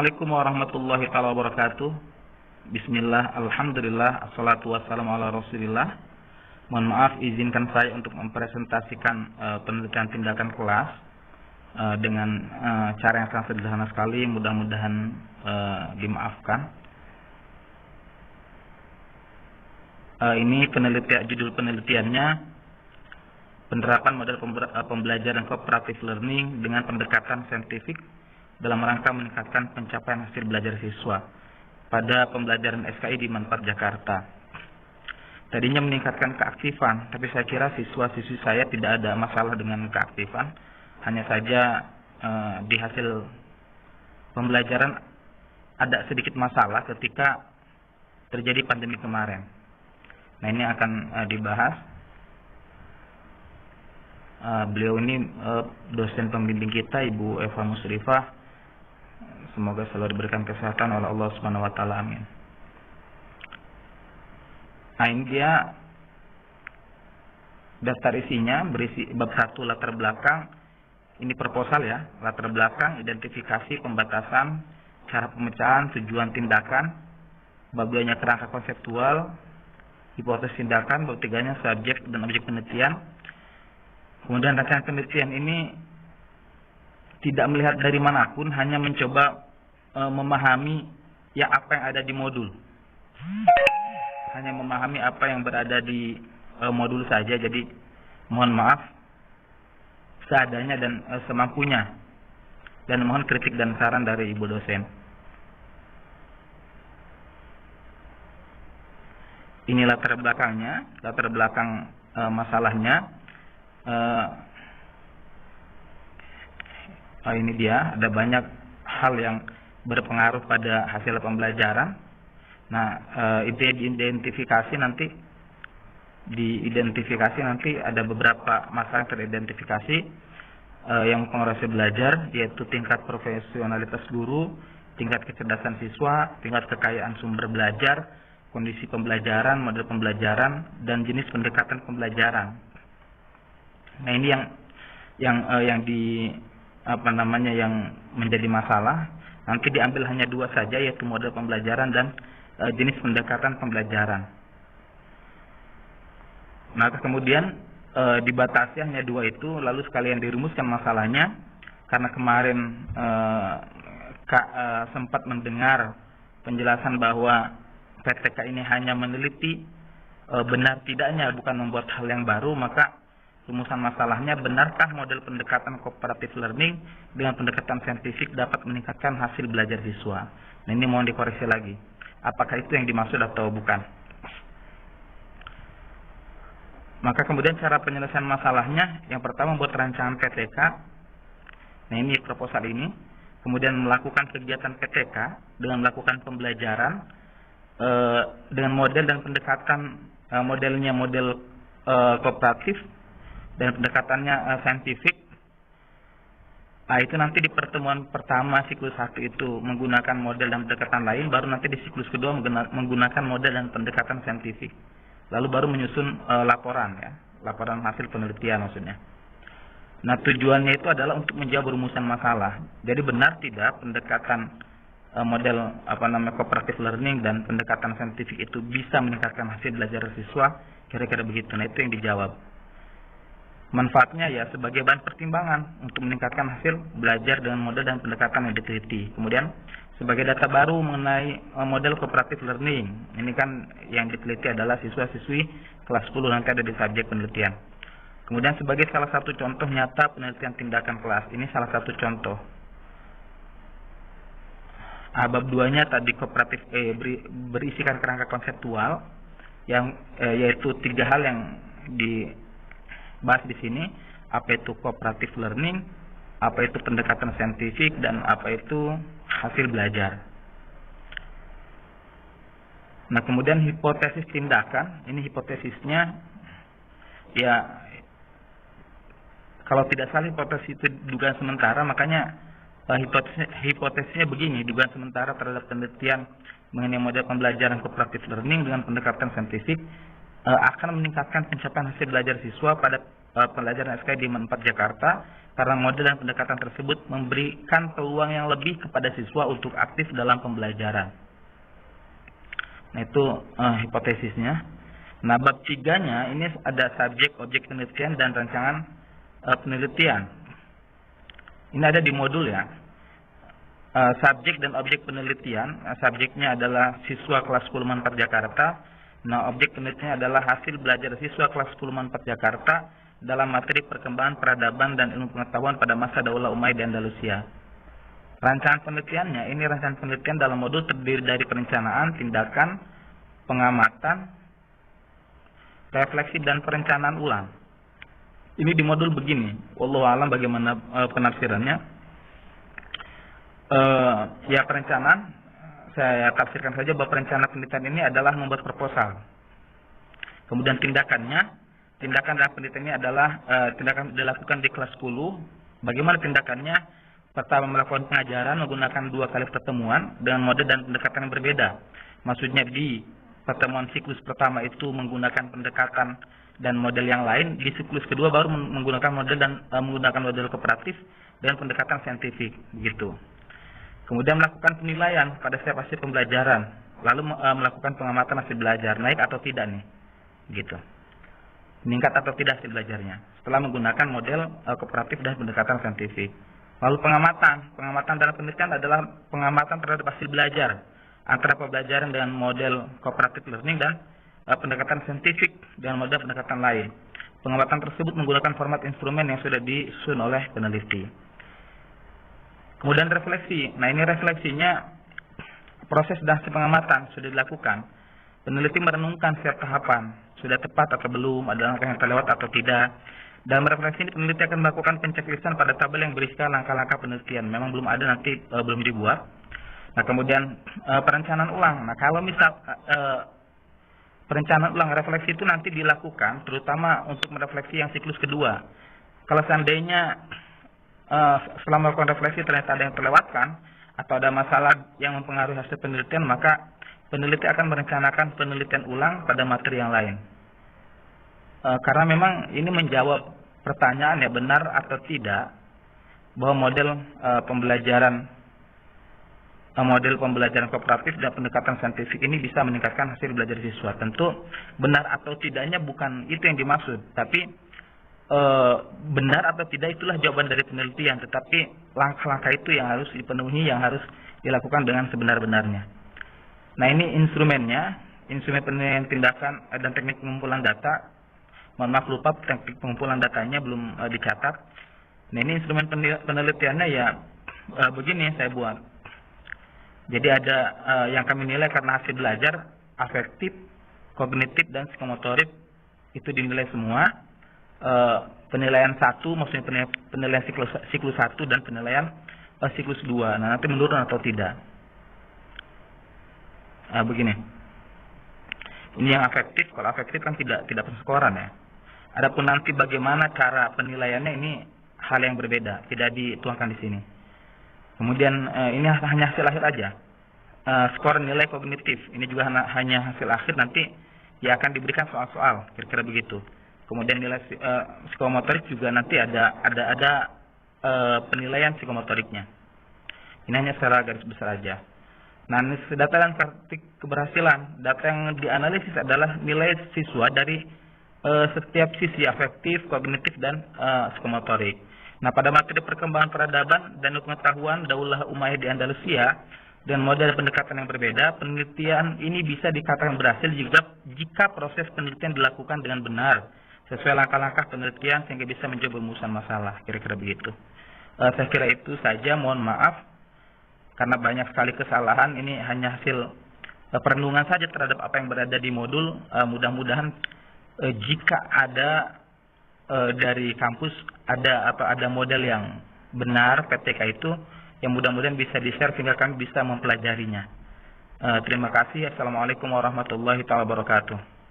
Assalamualaikum warahmatullahi wabarakatuh. Bismillah, alhamdulillah, assalatu wassalamu ala rasulillah. Mohon maaf, izinkan saya untuk mempresentasikan penelitian tindakan kelas dengan cara yang sangat sederhana sekali. Mudah-mudahan dimaafkan. Ini judul penelitiannya, penerapan model pembelajaran cooperative learning dengan pendekatan saintifik dalam rangka meningkatkan pencapaian hasil belajar siswa pada pembelajaran SKI di Manfaat Jakarta. Tadinya meningkatkan keaktifan, tapi saya kira siswa-siswi saya tidak ada masalah dengan keaktifan. Hanya saja di hasil pembelajaran ada sedikit masalah ketika terjadi pandemi kemarin. Nah, ini akan dibahas. Beliau ini dosen pembimbing kita, Ibu Eva Musrifah. Semoga selalu diberikan kesehatan oleh Allah Subhanahu wa taala. Amin. Nah, ini dia daftar isinya, berisi bab 1 latar belakang. Ini proposal ya, latar belakang, identifikasi, pembatasan, cara pemecahan, tujuan tindakan. Bab 2-nya kerangka konseptual, hipotesis tindakan. Bab 3-nya subjek dan objek penelitian. Kemudian rangkaian penelitian ini tidak melihat dari manapun, hanya mencoba memahami apa yang ada di modul. Hanya memahami apa yang berada di modul saja. Jadi mohon maaf seadanya dan semampunya. Dan mohon kritik dan saran dari Ibu dosen. Ini latar belakangnya, latar belakang masalahnya. Ini dia, ada banyak hal yang berpengaruh pada hasil pembelajaran. Nah, itu diidentifikasi nanti ada beberapa masalah yang teridentifikasi yang mempengaruhi hasil belajar, yaitu tingkat profesionalitas guru, tingkat kecerdasan siswa, tingkat kekayaan sumber belajar, kondisi pembelajaran, model pembelajaran, dan jenis pendekatan pembelajaran. Nah, ini yang menjadi masalah. Nanti diambil hanya 2 saja, yaitu model pembelajaran dan jenis pendekatan pembelajaran. Maka kemudian dibatasi hanya 2 itu, lalu sekalian dirumuskan masalahnya. Karena kemarin sempat mendengar penjelasan bahwa PTK ini hanya meneliti benar tidaknya, bukan membuat hal yang baru, maka rumusan masalahnya, benarkah model pendekatan cooperative learning dengan pendekatan saintifik dapat meningkatkan hasil belajar siswa? Nah, ini mohon dikoreksi lagi. Apakah itu yang dimaksud atau bukan? Maka kemudian cara penyelesaian masalahnya, yang pertama membuat rancangan PTK. Nah, ini proposal ini. Kemudian melakukan kegiatan PTK dengan melakukan pembelajaran dengan model dan pendekatan modelnya model kooperatif dan pendekatannya saintifik. Itu nanti di pertemuan pertama siklus 1 itu menggunakan model dan pendekatan lain, baru nanti di siklus kedua menggunakan model dan pendekatan saintifik. Lalu baru menyusun laporan hasil penelitian maksudnya. Nah, tujuannya itu adalah untuk menjawab rumusan masalah. Jadi benar tidak pendekatan model cooperative learning dan pendekatan saintifik itu bisa meningkatkan hasil belajar siswa? Kira-kira begitu. Nah, itu yang dijawab. Manfaatnya ya sebagai bahan pertimbangan untuk meningkatkan hasil belajar dengan model dan pendekatan yang diteliti. Kemudian sebagai data baru mengenai model cooperative learning. Ini kan yang diteliti adalah siswa-siswi kelas 10, nanti ada di subjek penelitian. Kemudian sebagai salah satu contoh nyata penelitian tindakan kelas. Ini salah satu contoh. Bab 2-nya tadi kooperatif berisikan kerangka konseptual yang yaitu 3 hal yang dibahas di sini. Apa itu cooperative learning, apa itu pendekatan saintifik, dan apa itu hasil belajar. Nah, kemudian hipotesis tindakan. Ini hipotesisnya ya, kalau tidak salah hipotesis itu dugaan sementara, makanya hipotesisnya begini: dugaan sementara terhadap penelitian mengenai model pembelajaran cooperative learning dengan pendekatan saintifik akan meningkatkan pencapaian hasil belajar siswa pada pelajaran SKI di 4 Jakarta karena model dan pendekatan tersebut memberikan peluang yang lebih kepada siswa untuk aktif dalam pembelajaran. Nah, itu hipotesisnya. Nah, bab 3-nya ini ada subjek, objek penelitian, dan rancangan penelitian. Ini ada di modul ya. Subjek dan objek penelitian, subjeknya adalah siswa kelas 10 4 Jakarta. Nah, objek penelitiannya adalah hasil belajar siswa kelas 10 4 Jakarta dalam materi perkembangan peradaban dan ilmu pengetahuan pada masa Daulah Umayyad di Andalusia. Rancangan penelitiannya, ini rancangan penelitian dalam modul terdiri dari perencanaan, tindakan, pengamatan, refleksi, dan perencanaan ulang. Ini di modul begini, wallahu alam bagaimana penafsirannya. Ya, perencanaan, saya tafsirkan saja bahwa perencanaan penelitian ini adalah membuat proposal. Kemudian tindakan dalam penelitian ini adalah tindakan dilakukan di kelas 10. Bagaimana tindakannya? Pertama, melakukan pengajaran menggunakan 2 kali pertemuan dengan model dan pendekatan yang berbeda. Maksudnya di pertemuan siklus pertama itu menggunakan pendekatan dan model yang lain, di siklus kedua baru menggunakan model dan menggunakan model kooperatif dan pendekatan saintifik, gitu. Kemudian melakukan penilaian pada setiap hasil pembelajaran, lalu melakukan pengamatan hasil belajar, naik atau tidak nih, gitu. Meningkat atau tidak hasil belajarnya setelah menggunakan model kooperatif dan pendekatan saintifik. Lalu pengamatan dalam penelitian adalah pengamatan terhadap hasil belajar antara pembelajaran dengan model cooperative learning dan pendekatan saintifik dengan model pendekatan lain. Pengamatan tersebut menggunakan format instrumen yang sudah disusun oleh peneliti. Kemudian refleksi. Nah, ini refleksinya proses dan hasil pengamatan sudah dilakukan. Peneliti merenungkan setiap tahapan, sudah tepat atau belum, ada langkah yang terlewat atau tidak. Dalam refleksi ini peneliti akan melakukan penceklisan pada tabel yang berisikan langkah-langkah penelitian. Memang belum ada, nanti belum dibuat. Nah, kemudian perencanaan ulang. Nah, kalau misal perencanaan ulang refleksi itu nanti dilakukan terutama untuk merefleksi yang siklus kedua. Kalau seandainya setelah melakukan refleksi ternyata ada yang terlewatkan atau ada masalah yang mempengaruhi hasil penelitian, maka peneliti akan merencanakan penelitian ulang pada materi yang lain. Karena memang ini menjawab pertanyaan ya, benar atau tidak bahwa model pembelajaran kooperatif dan pendekatan saintifik ini bisa meningkatkan hasil belajar siswa. Tentu benar atau tidaknya bukan itu yang dimaksud, tapi benar atau tidak itulah jawaban dari penelitian, tetapi langkah-langkah itu yang harus dipenuhi, yang harus dilakukan dengan sebenar-benarnya. Nah, ini instrumennya, instrumen penilaian tindakan dan teknik pengumpulan data. Mohon maaf lupa, teknik pengumpulan datanya belum dicatat. Nah, ini instrumen penelitiannya ya begini saya buat. Jadi ada yang kami nilai karena hasil belajar, afektif, kognitif, dan psikomotorik itu dinilai semua. Penilaian 1 maksudnya penilaian siklus 1 dan penilaian siklus 2. Nah, nanti menurun atau tidak. Begini. Ini yang afektif. Kalau afektif kan tidak perskoran ya. Adapun nanti bagaimana cara penilaiannya, ini hal yang berbeda, tidak dituangkan di sini. Kemudian ini hanya hasil akhir aja. Skor nilai kognitif ini juga hanya hasil akhir, nanti ya akan diberikan soal-soal, kira-kira begitu. Kemudian nilai psikomotorik juga nanti ada penilaian psikomotoriknya. Ini hanya secara garis besar aja. Nah, data dan praktik keberhasilan. Data yang dianalisis adalah nilai siswa dari setiap sisi afektif, kognitif, dan psikomotorik. Nah, pada materi perkembangan peradaban dan pengetahuan Daulah Umayyad di Andalusia dengan model pendekatan yang berbeda, penelitian ini bisa dikatakan berhasil jika proses penelitian dilakukan dengan benar sesuai langkah-langkah penelitian sehingga bisa menjawab rumusan masalah, kira-kira begitu. Saya kira itu saja, mohon maaf karena banyak sekali kesalahan. Ini hanya hasil perenungan saja terhadap apa yang berada di modul. Mudah-mudahan jika ada dari kampus ada model yang benar PTK itu, yang mudah-mudahan bisa di-share sehingga kami bisa mempelajarinya. Terima kasih. Assalamualaikum warahmatullahi wabarakatuh.